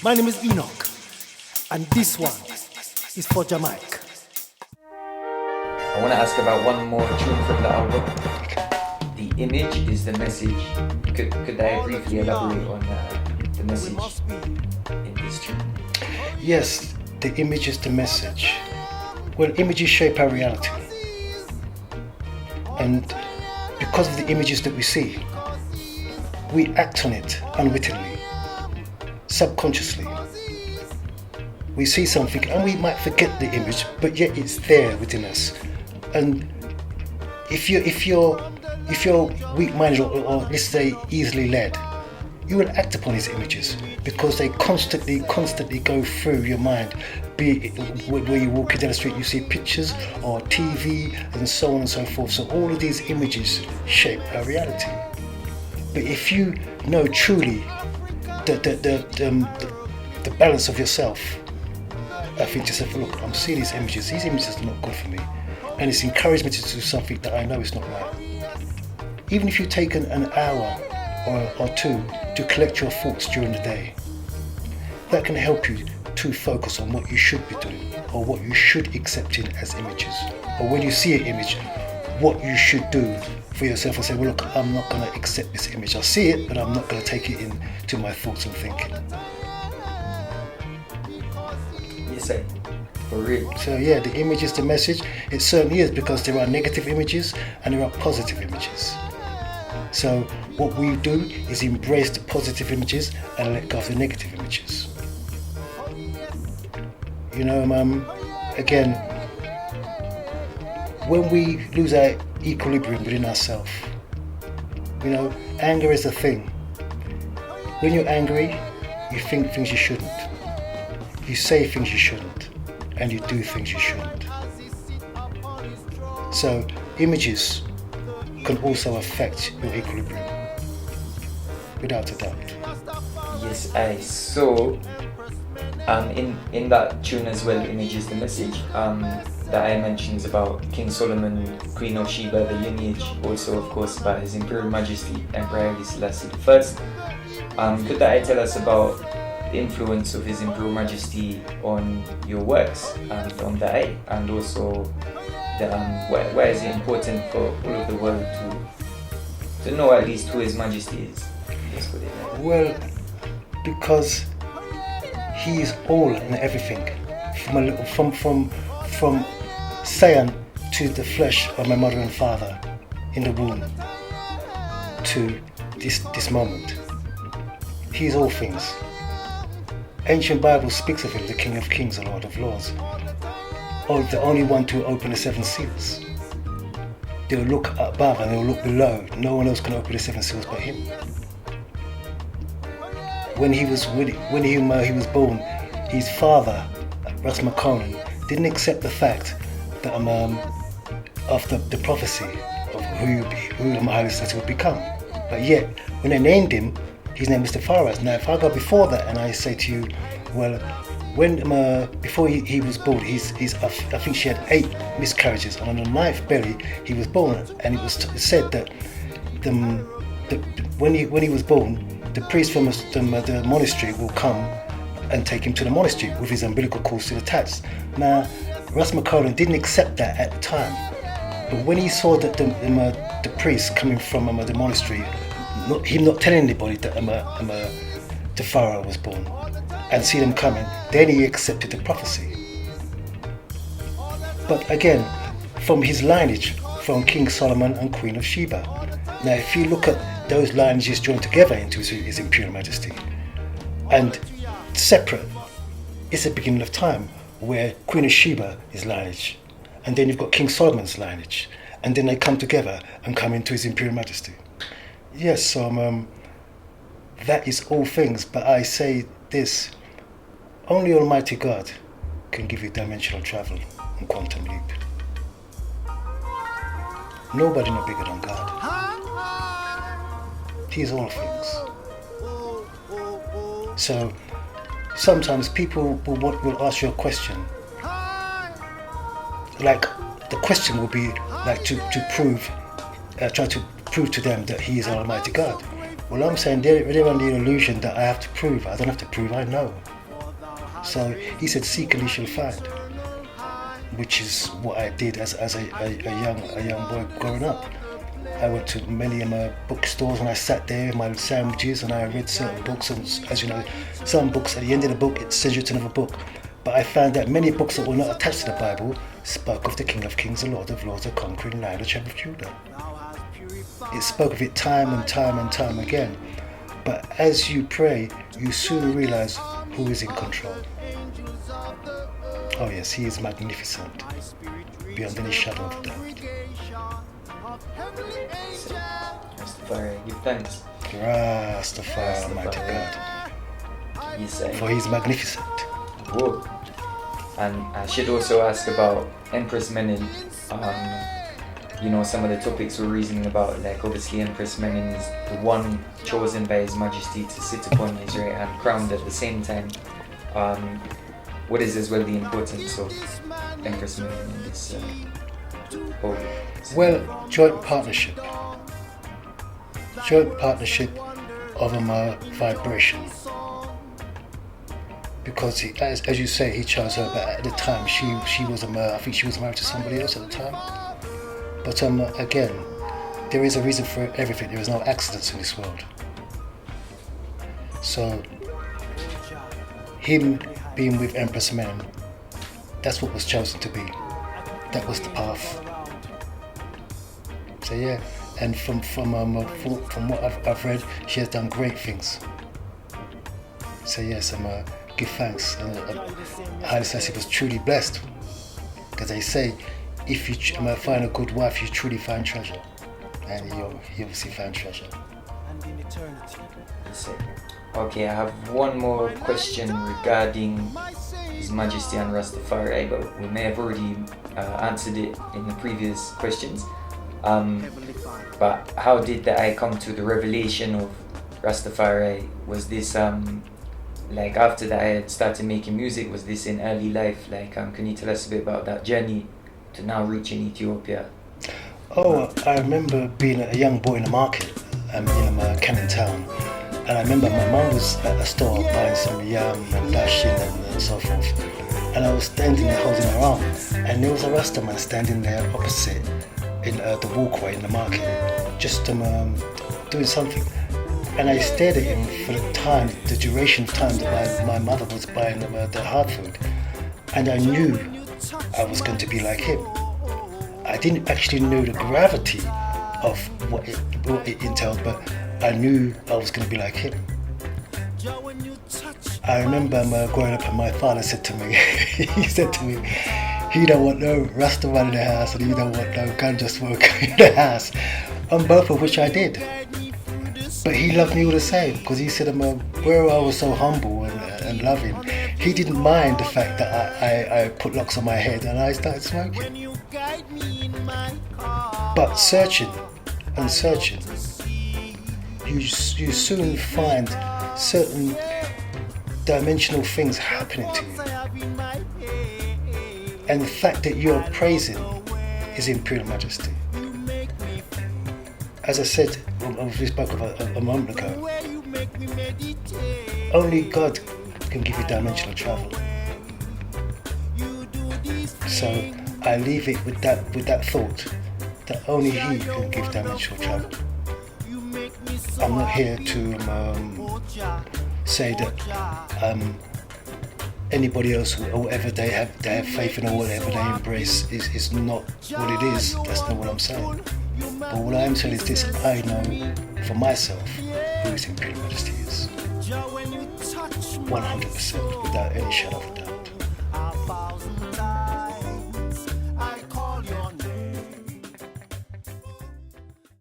My name is Enoch, and this one is for Jamaica. I want to ask about one more tune from the album. The image is the message. Could I briefly elaborate on the message in this tune? Yes, the image is the message. Well, images shape our reality. And because of the images that we see, we act on it unwittingly, subconsciously. We see something and we might forget the image, but yet it's there within us. And if you're weak-minded or let's say easily led, you will act upon these images because they constantly go through your mind. Be it where you walk down the street, you see pictures or TV and so on and so forth. So all of these images shape our reality. But if you know truly the balance of yourself, I think to yourself, look, I'm seeing these images are not good for me. And it's encouraged me to do something that I know is not right. Even if you take an hour or two to collect your thoughts during the day, that can help you to focus on what you should be doing or what you should accept in as images. Or when you see an image, what you should do for yourself and say, well, look, I'm not going to accept this image. I'll see it, but I'm not going to take it into my thoughts and thinking. Yes, sir. For real. So yeah, the image is the message. It certainly is, because there are negative images and there are positive images. So what we do is embrace the positive images and let go of the negative images. You know, again, when we lose our equilibrium within ourselves, you know, anger is a thing. When you're angry, you think things you shouldn't. You say things you shouldn't. And you do things you shouldn't. So images can also affect your equilibrium, without a doubt. Yes, I saw in that tune as well, image is the message, that I mentions about King Solomon, Queen of Sheba, the lineage, also of course by His Imperial Majesty, Emperor Haile Selassie I. Could I tell us about the influence of His Imperial Majesty on your works and on the eye, and also why is it important for all of the world to know at least who His Majesty is? Let's put it like that. Well, because he is all and everything, from scion to the flesh of my mother and father in the womb to this moment. He is all things. Ancient Bible speaks of him, the King of Kings, the Lord of Lords, or the only one to open the seven seals. They'll look above and they'll look below. No one else can open the seven seals but him. When he was born, his father, Ras Enoch, didn't accept the fact that of the prophecy of who Haile Selassie would become. But yet, when they named him, his name was Rastafari. Now, if I go before that and I say to you, well, when before he was born, I think she had 8 miscarriages, and on the 9th belly he was born, and it was said that when he was born, the priest from the monastery will come and take him to the monastery with his umbilical cord still attached. Now, Ras Enoch didn't accept that at the time, but when he saw that the priest coming from the monastery, him not telling anybody that the pharaoh was born, and see them coming, then he accepted the prophecy. But again, from his lineage, from King Solomon and Queen of Sheba. Now, if you look at those lineages joined together into his Imperial Majesty, and separate, it's the beginning of time, where Queen of Sheba is lineage, and then you've got King Solomon's lineage, and then they come together and come into his Imperial Majesty. Yes, so that is all things, but I say this, only Almighty God can give you dimensional travel and quantum leap. Nobody no bigger than God. He is all things. So sometimes people will ask you a question, like the question will be like to prove, try to prove to them that he is Almighty God. Well, I'm saying they're under the illusion that I have to prove. I don't have to prove, I know. So he said, seek and you shall find, which is what I did as a young boy growing up. I went to many bookstores and I sat there with my sandwiches and I read certain books, and as you know, some books at the end of the book it sends you to another book. But I found that many books that were not attached to the Bible spoke of the King of Kings, the Lord of Lords, the conquering Lion of the tribe of Judah. It spoke of it time and time and time again. But as you pray, you soon realize who is in control. Oh yes, he is magnificent, beyond any shadow of a doubt. Rastafari, give thanks. Rastafari, Almighty God, Yes, sir. for he is magnificent. Whoa. And I should also ask about Empress Menen. You know, some of the topics we're reasoning about, like obviously Empress Menen is the one chosen by His Majesty to sit upon his right hand, crowned at the same time. What is as well the importance of Empress Menen in this whole? Well, joint partnership of a vibration. Because he, as you say, he chose her, but at the time she was I think she was married to somebody else at the time. But again, there is a reason for everything. There is no accidents in this world. So him being with Empress Menen, that's what was chosen to be. That was the path. So yeah, and from what I've read, she has done great things. So yes, give thanks. Haile Selassie was truly blessed, because they say, if you find a good wife, you truly find treasure, and he obviously found treasure. Okay, I have one more question regarding His Majesty and Rastafari, but we may have already answered it in the previous questions. But how did I come to the revelation of Rastafari? Was this like after that I had started making music? Was this in early life? Like, can you tell us a bit about that journey to now reaching Ethiopia? Oh, I remember being a young boy in the market in Cannon Town, and I remember my mum was at a store buying some yam and dashing and so forth, and I was standing there holding her arm, and there was a Rasta man standing there opposite in the walkway in the market, just doing something. And I stared at him for the duration of time that my mother was buying the hard food. And I knew I was going to be like him. I didn't actually know the gravity of what it entailed, but I knew I was going to be like him. I remember growing up and my father said to me, he said to me, he don't want no Rasta man in the house and he don't want no ganja smoker in the house. And both of which I did. But he loved me all the same, because he said where I was so humble and loving, he didn't mind the fact that I put locks on my head and I started smoking. But searching and searching, you soon find certain dimensional things happening to you. And the fact that you're praising His Imperial Majesty. As I said, we spoke about a moment ago, only God can give you dimensional travel. So I leave it with that thought, that only He can give dimensional travel. I'm not here to say that anybody else or whatever they have faith in or whatever they embrace is not what it is. That's not what I'm saying. But what I am saying is this: I know for myself who His Imperial Majesty is, 100%, without any shadow of a doubt.